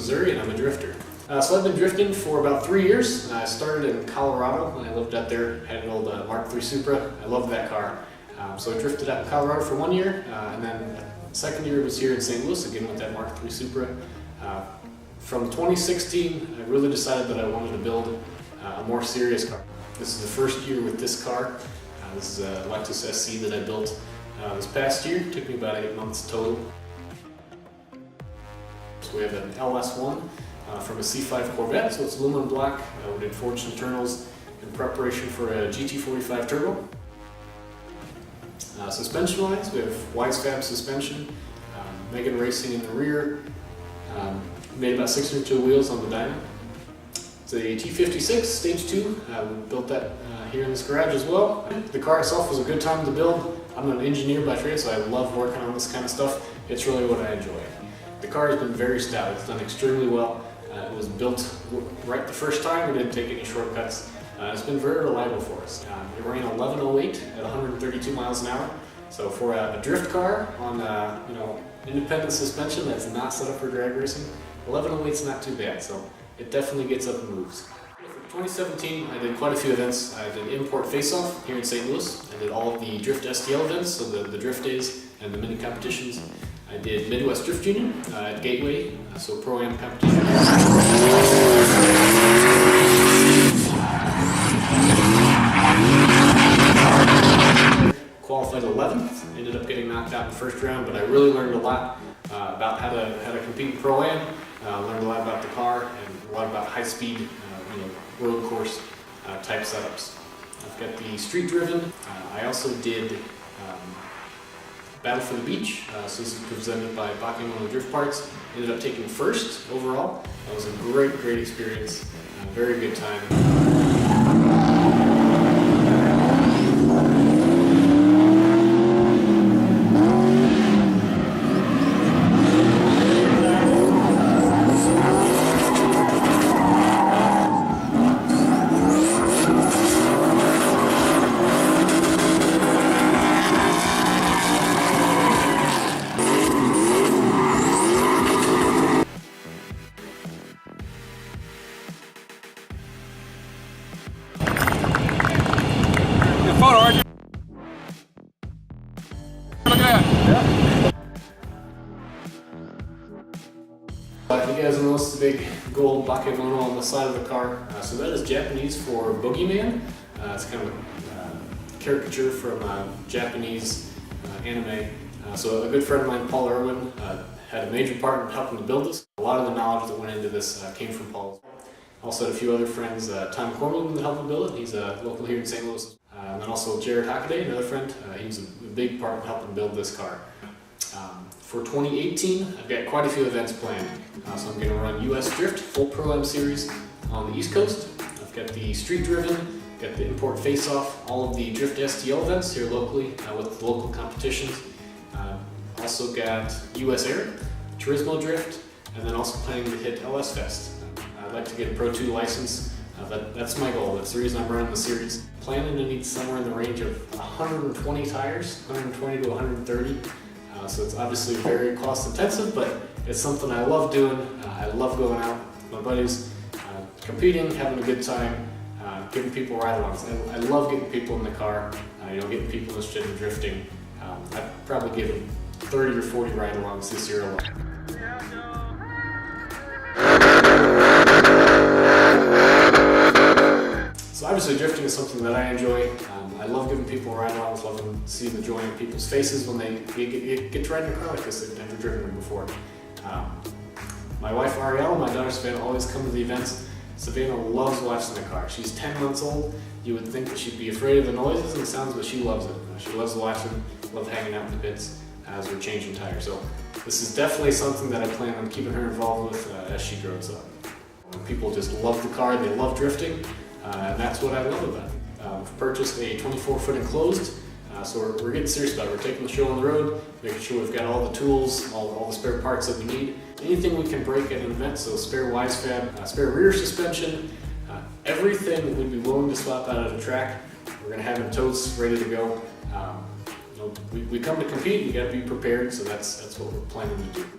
Missouri, and I'm a drifter. So I've been drifting for about 3 years. I started in Colorado when I lived out there, had an old Mark III Supra. I loved that car. So I drifted out in Colorado for 1 year, and then the second year was here in St. Louis, again with that Mark III Supra. From 2016, I really decided that I wanted to build a more serious car. This is the first year with this car. This is a Lexus SC that I built this past year. It took me about 8 months total. So we have an LS1 from a C5 Corvette, so it's aluminum black. We did forged internals in preparation for a GT45 turbo. Suspension-wise, we have Wisefab suspension, Megan Racing in the rear. Made about 602 wheels on the dyno. It's a T56 Stage 2. We built that here in this garage as well. The car itself was a good time to build. I'm an engineer by trade, so I love working on this kind of stuff. It's really what I enjoy. The car has been very stout. It's done extremely well. It was built right the first time. We didn't take any shortcuts. It's been very reliable for us. It ran 1108 at 132 miles an hour. So for a drift car on independent suspension that's not set up for drag racing, 1108 is not too bad. So it definitely gets up and moves. For 2017, I did quite a few events. I did Import Face-Off here in St. Louis. I did all of the Drift STL events, so the drift days and the mini competitions. I did Midwest Drift Union at Gateway, so Pro-Am competition. Qualified 11th, ended up getting knocked out in the first round, but I really learned a lot about how to compete in Pro-Am. Learned a lot about the car and a lot about high-speed, road course type setups. I've got the street driven. I also did Battle for the Beach. So this is presented by BAKEMONO Drift Parts. Ended up taking first overall. That was a great experience. Very good time. You guys notice the big gold BAKEMONO on the side of the car. So that is Japanese for boogeyman. It's kind of a caricature from Japanese anime. So a good friend of mine, Paul Irwin, had a major part in helping to build this. A lot of the knowledge that went into this came from Paul. Also had a few other friends, Tom Corman that helped me build it. He's local here in St. Louis. And then also Jared Hockaday, another friend. He was a big part in helping build this car. For 2018, I've got quite a few events planned. So I'm going to run US Drift, full Pro-Am series on the East Coast. I've got the street driven, got the Import Face-Off, all of the Drift STL events here locally with local competitions. Also got US Air, Turismo Drift, and then also planning to hit LS Fest. I'd like to get a Pro 2 license. That's my goal. That's the reason I'm running the series. Planning to need somewhere in the range of 120 tires, 120 to 130. So it's obviously very cost intensive, but it's something I love doing. I love going out with my buddies, competing, having a good time, giving people ride-alongs. I love getting people in the car, getting people interested in drifting. I've probably given 30 or 40 ride-alongs this year alone. So obviously drifting is something that I enjoy. I love giving people ride-alongs, love them to see the joy in people's faces when they get to ride in a car like this. They've never driven one before. My wife Ariella, my daughter Savannah always come to the events. Savannah loves watching the car. She's 10 months old. You would think that she'd be afraid of the noises and sounds, but she loves it. She loves watching, loves hanging out in the pits as we're changing tires. So this is definitely something that I plan on keeping her involved with as she grows up. People just love the car, they love drifting, and that's what I love about it. We've purchased a 24-foot enclosed, so we're getting serious about it. We're taking the show on the road, making sure we've got all the tools, all the spare parts that we need. Anything we can break at an event, so spare Wisefab, spare rear suspension, everything we'd be willing to swap out at a track. We're going to have in totes ready to go. We come to compete, we got to be prepared, so that's what we're planning to do.